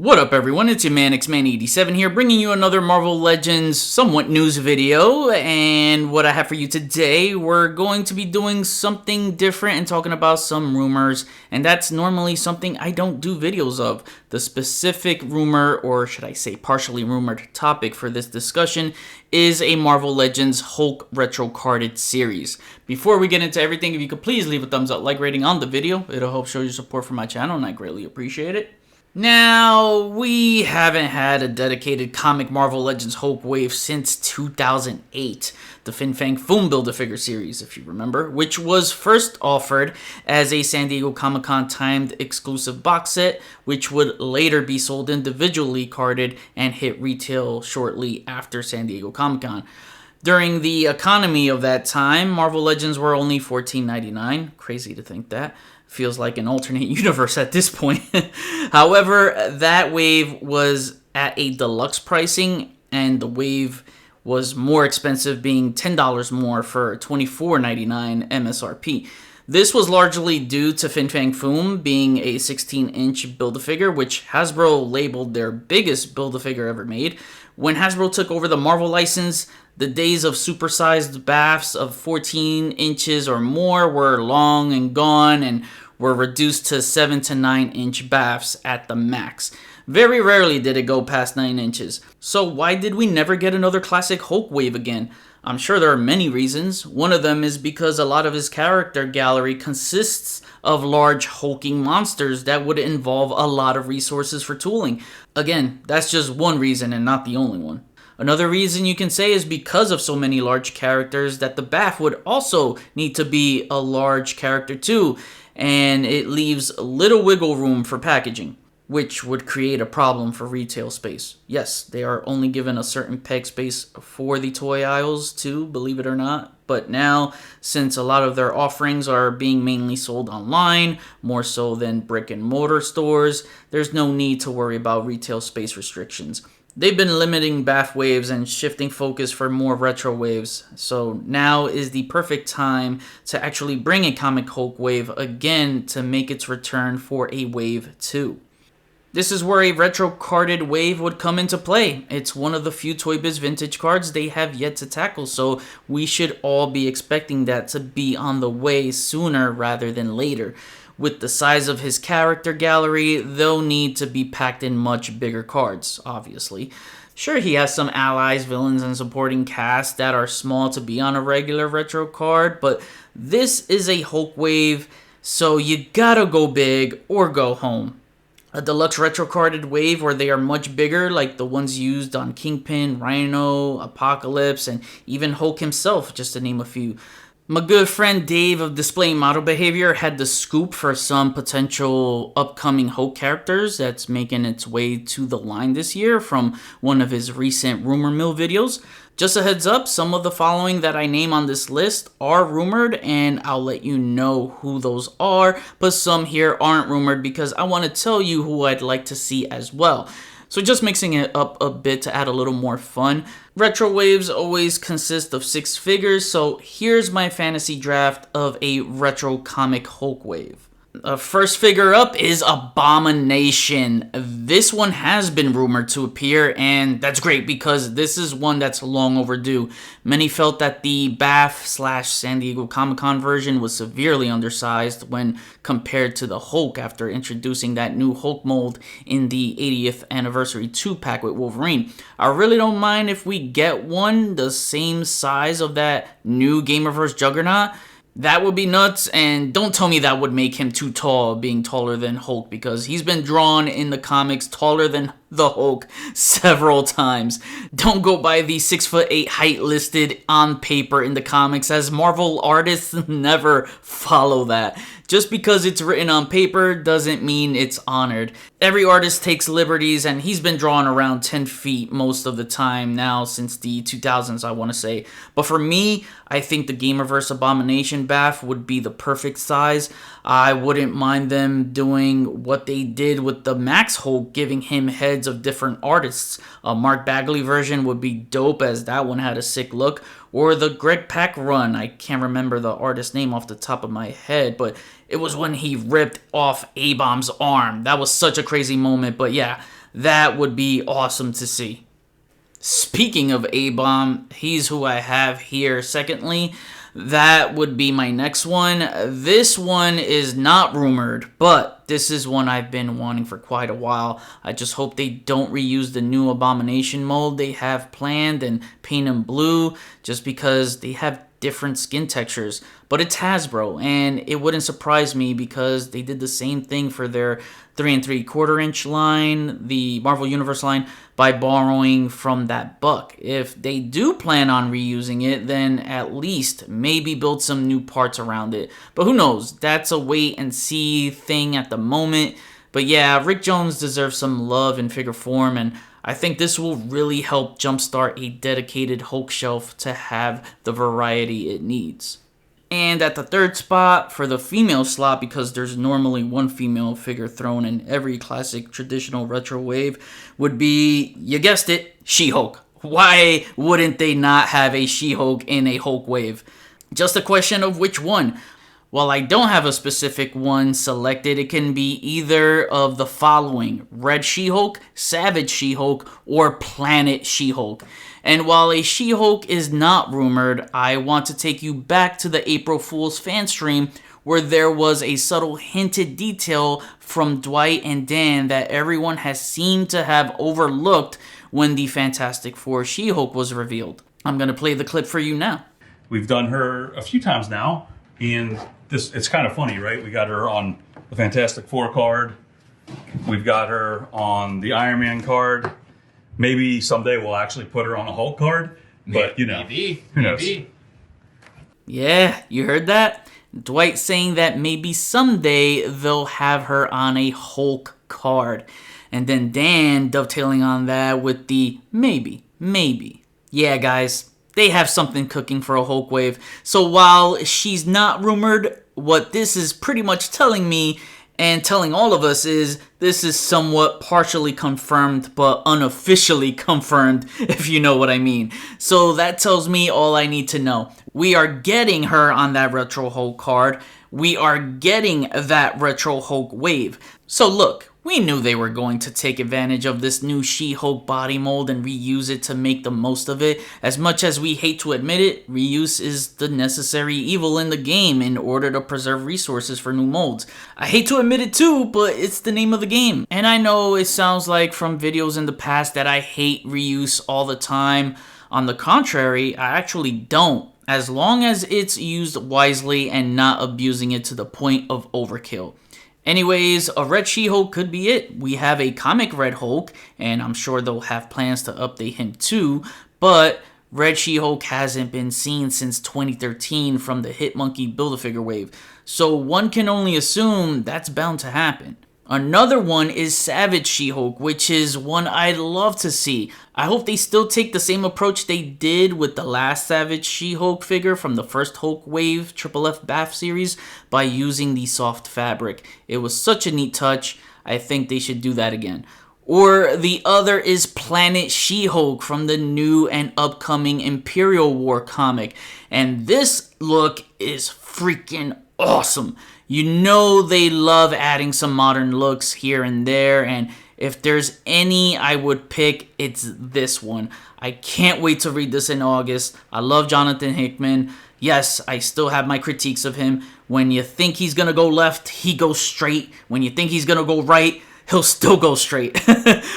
What up everyone, it's your man Xman87 here, bringing you another Marvel Legends somewhat news video. And what I have for you today, we're going to be doing something different and talking about some rumors, and that's normally something I don't do videos of. The specific rumor, or should I say partially rumored topic for this discussion, is a Marvel Legends Hulk retro carded series. Before we get into everything, if you could please leave a thumbs up, like rating on the video, it'll help show your support for my channel and I greatly appreciate it. Now, we haven't had a dedicated comic Marvel Legends Hulk wave since 2008, the Fin Fang Foom Build-A-Figure series, if you remember, which was first offered as a San Diego Comic-Con timed exclusive box set, which would later be sold individually carded and hit retail shortly after San Diego Comic-Con. During the economy of that time, Marvel Legends were only $14.99. Crazy to think that. Feels like an alternate universe at this point. However, that wave was at a deluxe pricing, and the wave was more expensive, being $10 more for $24.99 MSRP. This was largely due to Fin Fang Foom being a 16-inch Build-A-Figure, which Hasbro labeled their biggest Build-A-Figure ever made. When Hasbro took over the Marvel license, the days of supersized BAFs of 14 inches or more were long and gone, and were reduced to 7 to 9 inch BAFs at the max. Very rarely did it go past 9 inches. So why did we never get another classic Hulk wave again? I'm sure there are many reasons. One of them is because a lot of his character gallery consists of large hulking monsters that would involve a lot of resources for tooling. Again, that's just one reason and not the only one. Another reason you can say is because of so many large characters that the BAF would also need to be a large character too, and it leaves little wiggle room for packaging, which would create a problem for retail space. Yes, they are only given a certain peg space for the toy aisles too, believe it or not. But now, since a lot of their offerings are being mainly sold online, more so than brick and mortar stores, there's no need to worry about retail space restrictions. They've been limiting BAF waves and shifting focus for more retro waves, so now is the perfect time to actually bring a comic Hulk wave again to make its return for a wave 2. This is where a retro carded wave would come into play. It's one of the few Toy Biz vintage cards they have yet to tackle, so we should all be expecting that to be on the way sooner rather than later. With the size of his character gallery, they'll need to be packed in much bigger cards, obviously. Sure, he has some allies, villains, and supporting cast that are small to be on a regular retro card, but this is a Hulk wave, so you gotta go big or go home. A deluxe retro carded wave where they are much bigger, like the ones used on Kingpin, Rhino, Apocalypse, and even Hulk himself, just to name a few. My good friend Dave of Display Model Behavior had the scoop for some potential upcoming Hulk characters that's making its way to the line this year from one of his recent rumor mill videos. Just a heads up, some of the following that I name on this list are rumored, and I'll let you know who those are, but some here aren't rumored because I want to tell you who I'd like to see as well. So just mixing it up a bit to add a little more fun. Retro waves always consist of 6 figures, so here's my fantasy draft of a retro comic Hulk wave. First figure up is Abomination. This one has been rumored to appear, and that's great because this is one that's long overdue. Many felt that the BAF/San Diego Comic-Con version was severely undersized when compared to the Hulk after introducing that new Hulk mold in the 80th anniversary 2-pack with Wolverine. I really don't mind if we get one the same size of that new Gamerverse Juggernaut. That would be nuts, and don't tell me that would make him too tall, being taller than Hulk, because he's been drawn in the comics taller than the Hulk several times. Don't go by the 6'8" height listed on paper in the comics, as Marvel artists never follow that. Just because it's written on paper doesn't mean it's honored. Every artist takes liberties, and he's been drawn around 10 feet most of the time now since the 2000s, I want to say. But for me, I think the Gamerverse Abomination BAF would be the perfect size. I wouldn't mind them doing what they did with the Max Hulk, giving him head heads of different artists. A Mark Bagley version would be dope, as that one had a sick look. Or the Greg Pak run. I can't remember the artist's name off the top of my head, but it was when he ripped off A-Bomb's arm. That was such a crazy moment, but yeah, that would be awesome to see. Speaking of A-Bomb, he's who I have here secondly. That would be my next one. This one is not rumored, but this is one I've been wanting for quite a while. I just hope they don't reuse the new Abomination mold they have planned and paint him blue, just because they have different skin textures. But it's Hasbro, and it wouldn't surprise me because they did the same thing for their 3 3/4 inch line, the Marvel Universe line, by borrowing from that buck. If they do plan on reusing it, then at least maybe build some new parts around it. But who knows? That's a wait and see thing at the moment. But yeah, Rick Jones deserves some love in figure form, and I think this will really help jumpstart a dedicated Hulk shelf to have the variety it needs. And at the third spot, for the female slot, because there's normally one female figure thrown in every classic traditional retro wave, would be, you guessed it, She-Hulk. Why wouldn't they not have a She-Hulk in a Hulk wave? Just a question of which one. While I don't have a specific one selected, it can be either of the following: Red She-Hulk, Savage She-Hulk, or Planet She-Hulk. And while a She-Hulk is not rumored, I want to take you back to the April Fool's fan stream where there was a subtle hinted detail from Dwight and Dan that everyone has seemed to have overlooked when the Fantastic Four She-Hulk was revealed. I'm going to play the clip for you now. We've done her a few times now, and it's kind of funny, right? We got her on the Fantastic Four card. We've got her on the Iron Man card. Maybe someday we'll actually put her on a Hulk card, but you know, who knows? Yeah, you heard that? Dwight saying that maybe someday they'll have her on a Hulk card. And then Dan dovetailing on that with the maybe. Yeah, guys, they have something cooking for a Hulk wave. So while she's not rumored, what this is pretty much telling me and telling all of us is this is somewhat partially confirmed but unofficially confirmed, if you know what I mean. So that tells me all I need to know. We are getting her on that Retro Hulk card. We are getting that Retro Hulk wave. So look, we knew they were going to take advantage of this new She-Hulk body mold and reuse it to make the most of it. As much as we hate to admit it, reuse is the necessary evil in the game in order to preserve resources for new molds. I hate to admit it too, but it's the name of the game. And I know it sounds like from videos in the past that I hate reuse all the time. On the contrary, I actually don't, as long as it's used wisely and not abusing it to the point of overkill. Anyways, a Red She-Hulk could be it. We have a comic Red Hulk, and I'm sure they'll have plans to update him too, but Red She-Hulk hasn't been seen since 2013 from the Hitmonkey Build-A-Figure wave, so one can only assume that's bound to happen. Another one is Savage She-Hulk, which is one I'd love to see. I hope they still take the same approach they did with the last Savage She-Hulk figure from the first Hulk Wave Triple F BAF series by using the soft fabric. It was such a neat touch. I think they should do that again. Or the other is Planet She-Hulk from the new and upcoming Imperial War comic. And this look is freaking awesome. You know they love adding some modern looks here and there, and if there's any I would pick, it's this one. I can't wait to read this in August. I love Jonathan Hickman. Yes, I still have my critiques of him. When you think he's gonna go left, he goes straight. When you think he's gonna go right, he'll still go straight.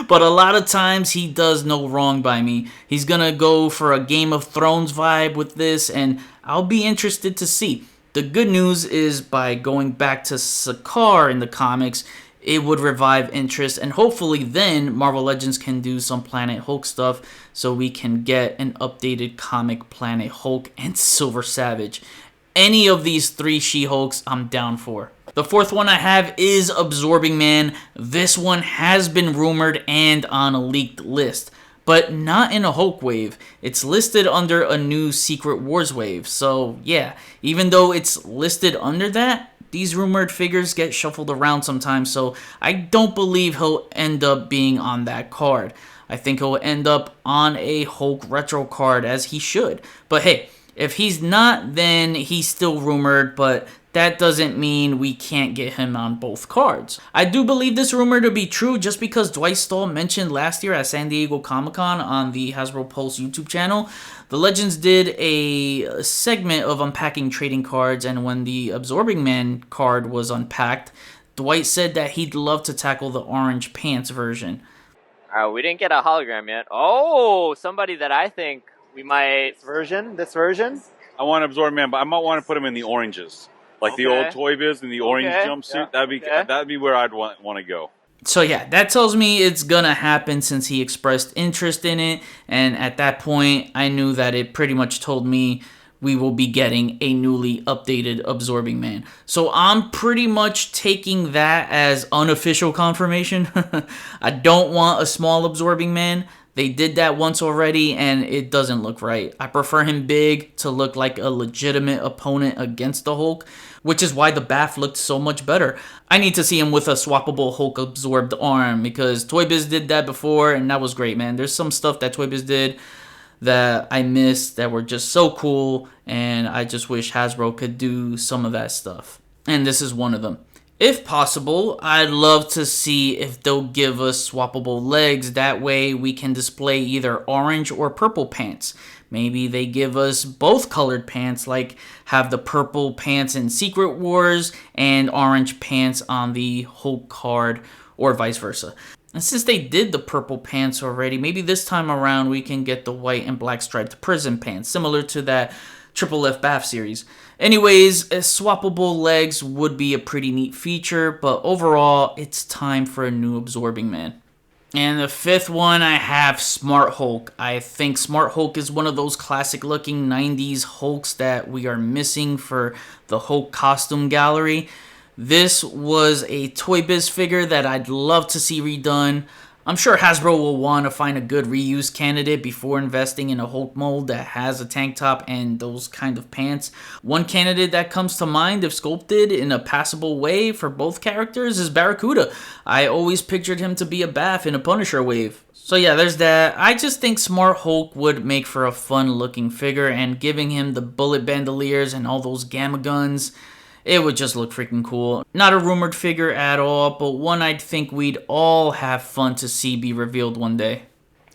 But a lot of times he does no wrong by me. He's gonna go for a Game of Thrones vibe with this, and I'll be interested to see. The good news is by going back to Sakaar in the comics, it would revive interest, and hopefully then Marvel Legends can do some Planet Hulk stuff so we can get an updated comic Planet Hulk and Silver Savage. Any of these three She-Hulks I'm down for. The fourth one I have is Absorbing Man. This one has been rumored and on a leaked list, but not in a Hulk wave. It's listed under a new Secret Wars wave. So yeah, even though it's listed under that, these rumored figures get shuffled around sometimes, so I don't believe he'll end up being on that card. I think he'll end up on a Hulk retro card, as he should. But hey, if he's not, then he's still rumored, but that doesn't mean we can't get him on both cards. I do believe this rumor to be true just because Dwight Stahl mentioned last year at San Diego Comic-Con on the Hasbro Pulse YouTube channel. The Legends did a segment of unpacking trading cards, and when the Absorbing Man card was unpacked, Dwight said that he'd love to tackle the orange pants version. We didn't get a hologram yet. Oh, somebody that I think we might... This version? I want Absorbing Man, but I might want to put him in the oranges. Like the old Toy Biz in the orange jumpsuit. Yeah. That'd be where I'd want to go. So yeah, that tells me it's gonna happen since he expressed interest in it, and at that point, I knew that it pretty much told me we will be getting a newly updated Absorbing Man. So I'm pretty much taking that as unofficial confirmation. I don't want a small Absorbing Man. They did that once already, and it doesn't look right. I prefer him big to look like a legitimate opponent against the Hulk, which is why the BAF looked so much better. I need to see him with a swappable Hulk-absorbed arm, because Toy Biz did that before, and that was great, man. There's some stuff that Toy Biz did that I missed that were just so cool, and I just wish Hasbro could do some of that stuff. And this is one of them. If possible, I'd love to see if they'll give us swappable legs. That way we can display either orange or purple pants. Maybe they give us both colored pants, like have the purple pants in Secret Wars and orange pants on the Hulk card, or vice versa. And since they did the purple pants already, maybe this time around we can get the white and black striped prison pants, similar to that Triple F BAF series. Anyways, swappable legs would be a pretty neat feature, but overall, it's time for a new Absorbing Man. And the fifth one, I have Smart Hulk. I think Smart Hulk is one of those classic looking 90s Hulks that we are missing for the Hulk costume gallery. This was a Toy Biz figure that I'd love to see redone. I'm sure Hasbro will want to find a good reuse candidate before investing in a Hulk mold that has a tank top and those kind of pants. One candidate that comes to mind, if sculpted in a passable way for both characters, is Barracuda. I always pictured him to be a BAF in a Punisher wave. So yeah, there's that. I just think Smart Hulk would make for a fun looking figure, and giving him the bullet bandoliers and all those gamma guns, it would just look freaking cool. Not a rumored figure at all, but one I'd think we'd all have fun to see be revealed one day.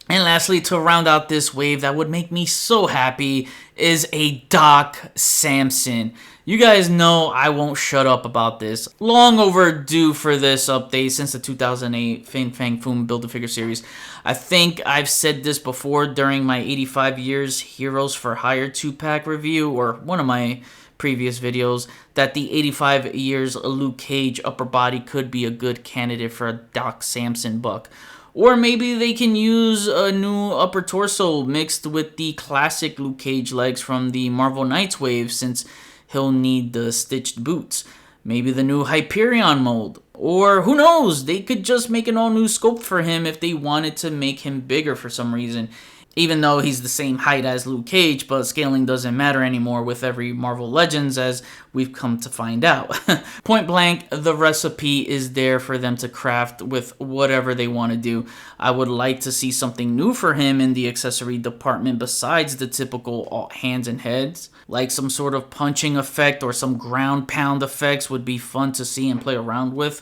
And lastly, to round out this wave that would make me so happy, is a Doc Samson. You guys know I won't shut up about this. Long overdue for this update since the 2008 Fin Fang Foom Build-A-Figure series. I think I've said this before during my 85 Years Heroes for Hire 2-pack review, or one of my previous videos, that the 85 Years Luke Cage upper body could be a good candidate for a Doc Samson buck. Or maybe they can use a new upper torso mixed with the classic Luke Cage legs from the Marvel Knights wave, since he'll need the stitched boots. Maybe the new Hyperion mold. Or who knows, they could just make an all new sculpt for him if they wanted to make him bigger for some reason. Even though he's the same height as Luke Cage, but scaling doesn't matter anymore with every Marvel Legends, as we've come to find out. Point blank, the recipe is there for them to craft with whatever they want to do. I would like to see something new for him in the accessory department besides the typical hands and heads. Like some sort of punching effect or some ground pound effects would be fun to see and play around with.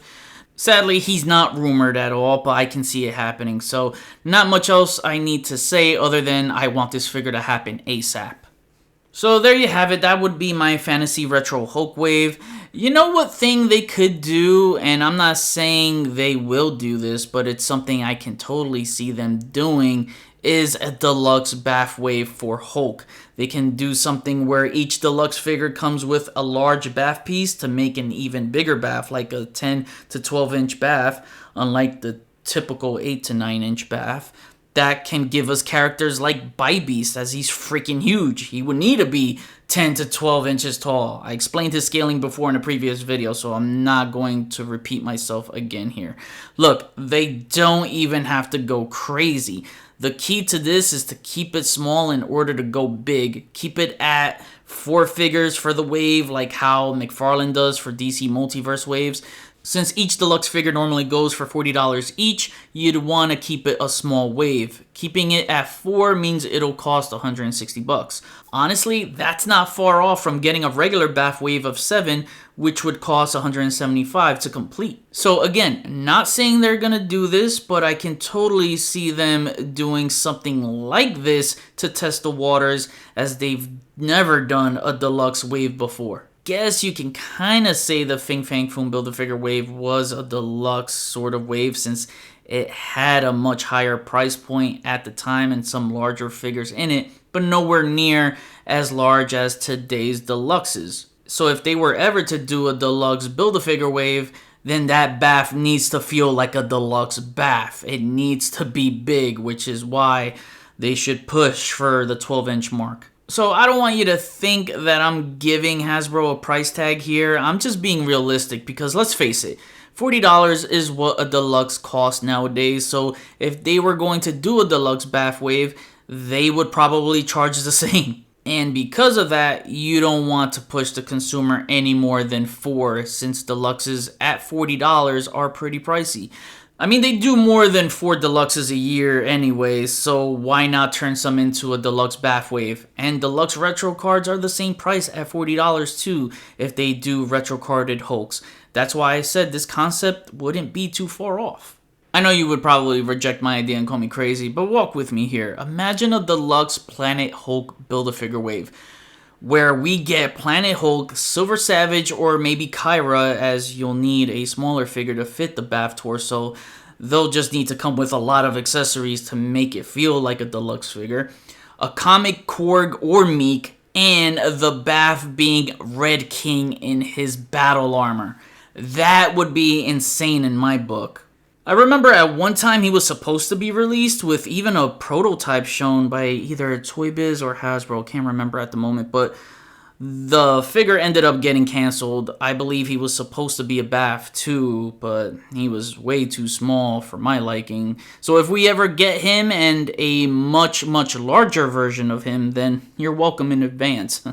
Sadly, he's not rumored at all, but I can see it happening, so not much else I need to say other than I want this figure to happen ASAP. So there you have it, that would be my Fantasy Retro Hulk wave. You know what thing they could do, and I'm not saying they will do this, but it's something I can totally see them doing, is a deluxe BAF wave for Hulk. They can do something where each deluxe figure comes with a large BAF piece to make an even bigger BAF, like a 10 to 12 inch BAF, unlike the typical 8 to 9 inch BAF. That can give us characters like Bi-Beast, as he's freaking huge. He would need to be 10 to 12 inches tall. I explained his scaling before in a previous video, so I'm not going to repeat myself again here. Look, they don't even have to go crazy. The key to this is to keep it small in order to go big. Keep it at 4 figures for the wave, like how McFarlane does for DC Multiverse waves. Since each deluxe figure normally goes for $40 each, you'd want to keep it a small wave. Keeping it at 4 means it'll cost $160. Honestly, that's not far off from getting a regular BAF wave of 7, which would cost $175 to complete. So again, not saying they're gonna do this, but I can totally see them doing something like this to test the waters, as they've never done a deluxe wave before. Guess you can kind of say the Fin Fang Foom Build-A-Figure wave was a deluxe sort of wave, since it had a much higher price point at the time and some larger figures in it, but nowhere near as large as today's deluxes. So if they were ever to do a deluxe Build-A-Figure wave, then that BAF needs to feel like a deluxe BAF. It needs to be big, which is why they should push for the 12-inch mark. So I don't want you to think that I'm giving Hasbro a price tag here. I'm just being realistic, because let's face it, $40 is what a deluxe costs nowadays. So if they were going to do a deluxe BAF wave, they would probably charge the same. And because of that, you don't want to push the consumer any more than 4, since deluxes at $40 are pretty pricey. I mean, they do more than 4 deluxes a year anyway, so why not turn some into a deluxe BAF wave? And deluxe retro cards are the same price at $40 too, if they do retro carded Hulks. That's why I said this concept wouldn't be too far off. I know you would probably reject my idea and call me crazy, but walk with me here. Imagine a deluxe Planet Hulk Build-A-Figure wave, where we get Planet Hulk, Silver Savage, or maybe Kyra, as you'll need a smaller figure to fit the BAF torso. They'll just need to come with a lot of accessories to make it feel like a deluxe figure. A comic Korg or Meek, and the BAF being Red King in his battle armor. That would be insane in my book. I remember at one time he was supposed to be released with even a prototype shown by either Toy Biz or Hasbro, can't remember at the moment, but the figure ended up getting canceled. I believe he was supposed to be a BAF too, but he was way too small for my liking. So if we ever get him and a much larger version of him, then you're welcome in advance.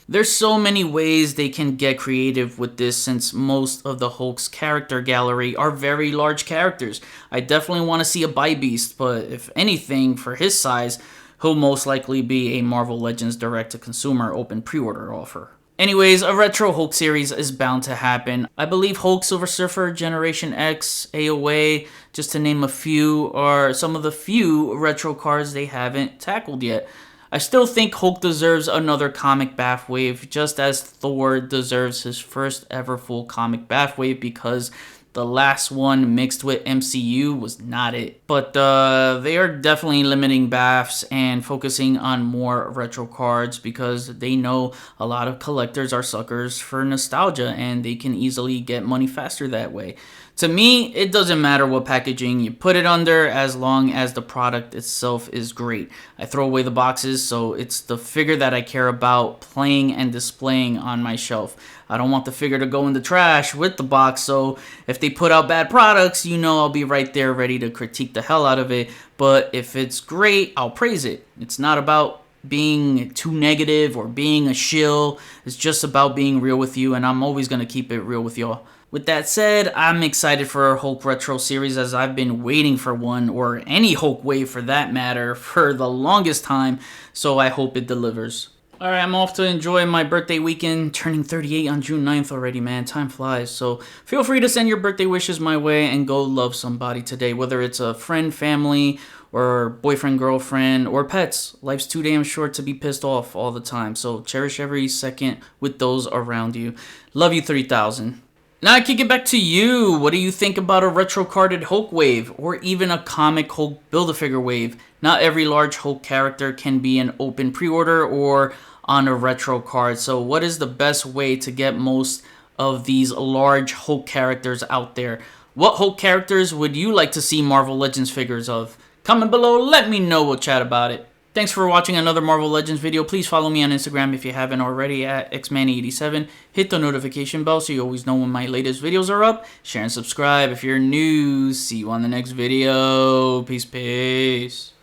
There's so many ways they can get creative with this, since most of the Hulk's character gallery are very large characters. I definitely want to see a Bi-Beast, but if anything, for his size, he'll most likely be a Marvel Legends direct-to-consumer open pre-order offer. Anyways, a retro Hulk series is bound to happen. I believe Hulk, Silver Surfer, Generation X, AOA, just to name a few, are some of the few retro cards they haven't tackled yet. I still think Hulk deserves another comic BAF wave, just as Thor deserves his first ever full comic BAF wave, because the last one mixed with MCU was not it. But they are definitely limiting BAFs and focusing on more retro cards, because they know a lot of collectors are suckers for nostalgia and they can easily get money faster that way. To me, it doesn't matter what packaging you put it under, as long as the product itself is great. I throw away the boxes, so it's the figure that I care about playing and displaying on my shelf. I don't want the figure to go in the trash with the box, so if they put out bad products, you know I'll be right there ready to critique the hell out of it. But if it's great, I'll praise it. It's not about being too negative or being a shill. It's just about being real with you, and I'm always going to keep it real with y'all. With that said, I'm excited for a Hulk Retro series, as I've been waiting for one, or any Hulk wave for that matter, for the longest time, so I hope it delivers. Alright, I'm off to enjoy my birthday weekend, turning 38 on June 9th already, man. Time flies. So feel free to send your birthday wishes my way and go love somebody today, whether it's a friend, family, or boyfriend, girlfriend, or pets. Life's too damn short to be pissed off all the time, so cherish every second with those around you. Love you 3000. Now I kick it back to you. What do you think about a retro carded Hulk wave, or even a comic Hulk Build-A-Figure wave? Not every large Hulk character can be an open pre-order or on a retro card. So what is the best way to get most of these large Hulk characters out there? What Hulk characters would you like to see Marvel Legends figures of? Comment below, let me know, we'll chat about it. Thanks for watching another Marvel Legends video. Please follow me on Instagram if you haven't already at xmanny87. Hit the notification bell so you always know when my latest videos are up. Share and subscribe if you're new. See you on the next video. Peace.